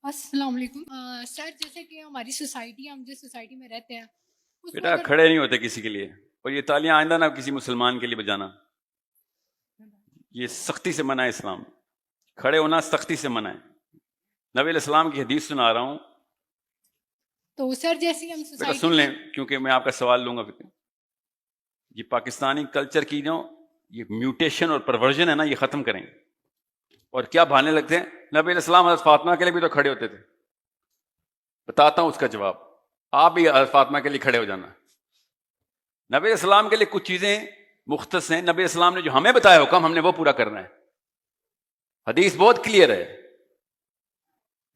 السلام علیکم سر، جیسے کہ ہماری سوسائٹی، ہم جس سوسائٹی میں رہتے ہیں اس میں بیٹا اگر کھڑے نہیں ہوتے کسی کے لیے، اور یہ تالیاں آئندہ نہ کسی مسلمان کے لیے بجانا، یہ سختی سے منع ہے اسلام، کھڑے ہونا سختی سے منع ہے۔ نبی علیہ السلام کی حدیث سنا رہا ہوں، تو سر جیسے ہم بیٹا سوسائٹی سن لیں میں کیونکہ میں آپ کا سوال لوں گا۔ یہ پاکستانی کلچر کی جو یہ میوٹیشن اور پرورژن ہے نا، یہ ختم کریں۔ اور کیا بہانے لگتے ہیں، نبی علیہ السلام حضرت فاطمہ کے لیے بھی تو کھڑے ہوتے تھے۔ بتاتا ہوں اس کا جواب، آپ بھی حضرت فاطمہ کے لیے کھڑے ہو جانا۔ نبی علیہ السلام کے لیے کچھ چیزیں مختص ہیں، نبی علیہ السلام نے جو ہمیں بتایا حکم، ہم نے وہ پورا کرنا ہے۔ حدیث بہت کلیئر ہے۔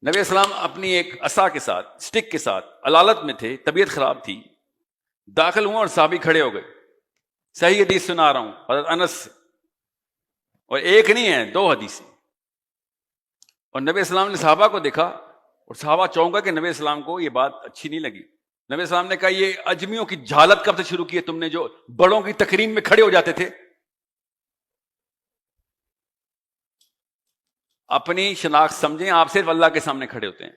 نبی علیہ السلام اپنی ایک عصا کے ساتھ، سٹک کے ساتھ علالت میں تھے، طبیعت خراب تھی، داخل ہوا اور صحابی کھڑے ہو گئے۔ صحیح حدیث سنا رہا ہوں حضرت انس سے، اور ایک نہیں ہے، 2 حدیثیں۔ اور نبی علیہ السلام نے صحابہ کو دیکھا، اور صحابہ چونکا کہ نبی علیہ السلام کو یہ بات اچھی نہیں لگی۔ نبی علیہ السلام نے کہا، یہ اجمیوں کی جہالت کب سے شروع کی ہے تم نے، جو بڑوں کی تقریم میں کھڑے ہو جاتے تھے؟ اپنی شناخت سمجھیں، آپ صرف اللہ کے سامنے کھڑے ہوتے ہیں۔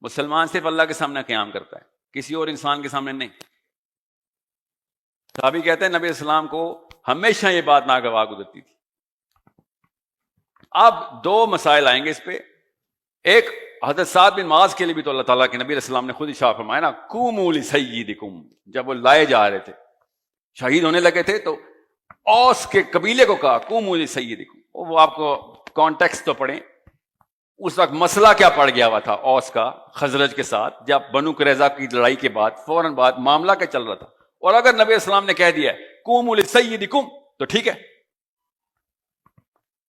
مسلمان صرف اللہ کے سامنے قیام کرتا ہے، کسی اور انسان کے سامنے نہیں۔ صحابی کہتے ہیں نبی علیہ السلام کو ہمیشہ یہ بات ناگوار گزرتی تھی۔ اب 2 مسائل آئیں گے اس پہ۔ ایک، حضرت سعد بن معاذ کے لیے بھی تو اللہ تعالیٰ کے نبی علیہ السلام نے خود اشارہ فرمایا نا، قوموا لسیدکم، جب وہ لائے جا رہے تھے، شہید ہونے لگے تھے، تو اوس کے قبیلے کو کہا قوموا لسیدکم۔ وہ آپ کو کانٹیکسٹ تو پڑھیں، اس وقت مسئلہ کیا پڑ گیا ہوا تھا اوس کا خزرج کے ساتھ، جب بنو قریظہ کی لڑائی کے بعد فوراً بعد معاملہ کیا چل رہا تھا۔ اور اگر نبی علیہ السلام نے کہہ دیا قوموا لسیدکم تو ٹھیک ہے،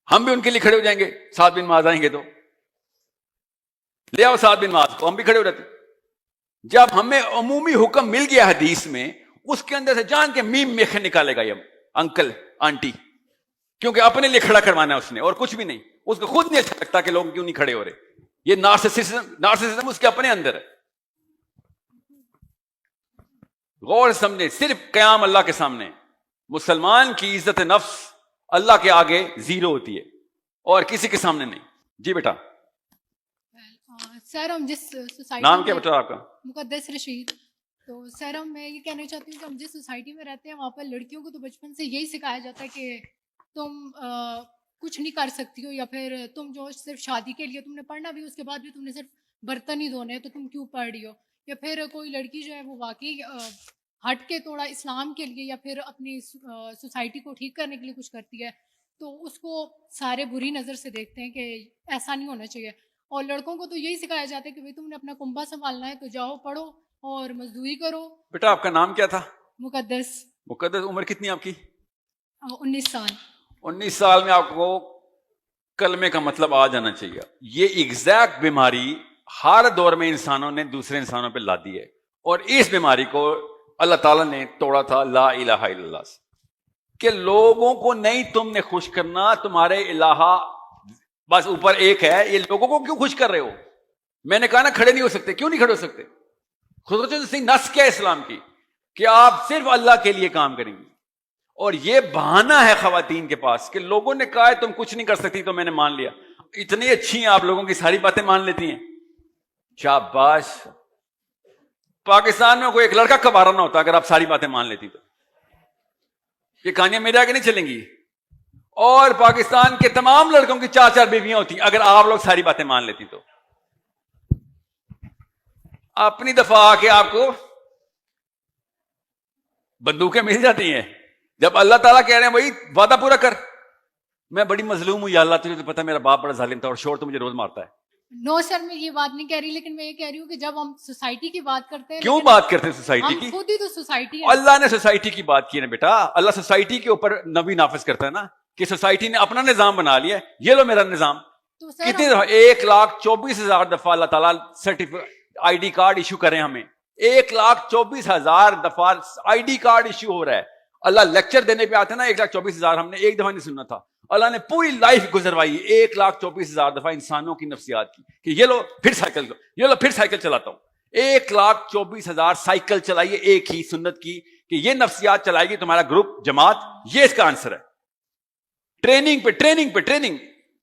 ہم بھی ان کے لیے کھڑے ہو جائیں گے، سعد بن معاذ آئیں گے تو لے آؤ سعد بن معاذ کو، ہم بھی کھڑے ہو جاتے۔ جب ہمیں عمومی حکم مل گیا حدیث میں، اس کے اندر سے جان کے میم میخ نکالے گا یہ انکل آنٹی، کیونکہ اپنے لیے کھڑا کروانا ہے اس نے اور کچھ بھی نہیں۔ اس کو خود نہیں اچھا لگتا کہ لوگ کیوں نہیں کھڑے ہو رہے۔ یہ نارسسزم اس کے اپنے اندر ہے۔ غور سمجھے، صرف قیام اللہ کے سامنے، مسلمان کی عزت نفس اللہ کے آگے زیرو ہوتی ہے اور کسی کے سامنے نہیں۔ جی بیٹا، سر ہم جس سوسائٹی نام کیا میں، بیٹا آپ کا؟ مقدس رشید، تو سر میں یہ کہنا چاہتی ہوں کہ ہم جس سوسائٹی میں رہتے ہیں وہاں پر لڑکیوں کو تو بچپن سے یہی سکھایا جاتا ہے کہ تم کچھ نہیں کر سکتی ہو، یا پھر تم جو صرف شادی کے لیے تم نے پڑھنا بھی، اس کے بعد بھی تم نے صرف برتن ہی دھونے ہیں، تو تم کیوں پڑھ رہی ہو؟ یا پھر کوئی لڑکی جو ہے وہ واقعی ہٹ کے تھوڑا اسلام کے لیے یا پھر اپنی سوسائٹی کو ٹھیک کرنے کے لیے کچھ کرتی ہے، تو اس کو سارے بری نظر سے دیکھتے ہیں کہ ایسا نہیں ہونا چاہیے۔ اور لڑکوں کو تو یہی سکھایا جاتا ہے کہ بھئی تم نے اپنا کنبا سنبھالنا ہے تو جاؤ پڑھو اور مزدوری کرو۔ بیٹا آپ کا نام کیا تھا؟ مقدس۔ مقدس، عمر کتنی آپ کی؟ 19 سال۔ 19 سال میں آپ کو کلمے کا مطلب آ جانا چاہیے۔ یہ ایگزیکٹ بیماری ہر دور میں انسانوں نے دوسرے انسانوں پہ لا دی ہے، اور اس بیماری کو اللہ تعالیٰ نے توڑا تھا لا الہ الا اللہ سے، کہ لوگوں کو نہیں تم نے خوش کرنا، تمہارے الہ بس اوپر ایک ہے، یہ لوگوں کو کیوں خوش کر رہے ہو؟ میں نے کہا نا کھڑے نہیں ہو سکتے، کیوں نہیں کھڑے ہو سکتے؟ خصوصاً سی نس کیا اسلام کی کہ آپ صرف اللہ کے لیے کام کریں گے۔ اور یہ بہانہ ہے خواتین کے پاس کہ لوگوں نے کہا ہے تم کچھ نہیں کر سکتی تو میں نے مان لیا۔ اتنی اچھی ہیں آپ، لوگوں کی ساری باتیں مان لیتی ہیں، شاباش۔ پاکستان میں کوئی ایک لڑکا کبارہ نہ ہوتا اگر آپ ساری باتیں مان لیتی تو۔ یہ کہانیاں میرے آگے نہیں چلیں گی، اور پاکستان کے تمام لڑکوں کی 4 بیویاں ہوتی اگر آپ لوگ ساری باتیں مان لیتی تو۔ اپنی دفعہ آ کے آپ کو بندوقیں مل جاتی ہیں، جب اللہ تعالیٰ کہہ رہے ہیں بھائی وعدہ پورا کر۔ میں بڑی مظلوم ہوں یا اللہ، تجھے تو پتا میرا باپ بڑا ظالم تھا اور شور تو مجھے روز مارتا ہے۔ نو سر، میں یہ بات نہیں کہہ رہی، لیکن میں یہ کہہ رہی ہوں کہ جب ہم سوسائٹی کی بات کرتے ہیں، کیوں بات کرتے ہیں سوسائٹی ہم کی؟ خود ہی تو سوسائٹی ہے۔ اللہ نے سوسائٹی کی بات کی نا بیٹا، اللہ سوسائٹی کے اوپر نبی نافذ کرتا ہے نا، کہ سوسائٹی نے اپنا نظام بنا لیا ہے، یہ لو میرا نظام۔ تو سر کتنی دفعہ 1,24,000 دفعہ اللہ تعالیٰ آئی ڈی کارڈ ایشو کریں ہمیں، 1,24,000 دفعہ آئی ڈی کارڈ ایشو ہو رہا ہے۔ اللہ لیکچر دینے پہ آتے نا 1,24,000، ہم نے ایک دفعہ نہیں سننا تھا۔ اللہ نے پوری لائف گزروائی 1,24,000 دفعہ انسانوں کی نفسیات کی، کہ یہ لو پھر سائیکل، یہ لو پھر سائیکل چلاتا ہوں۔ 1,24,000 سائیکل چلائیے ایک ہی سنت کی، کہ یہ نفسیات چلائے گی تمہارا گروپ، جماعت۔ یہ اس کا آنسر ہے۔ ٹریننگ پہ ٹریننگ پہ ٹریننگ،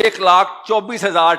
1,24,000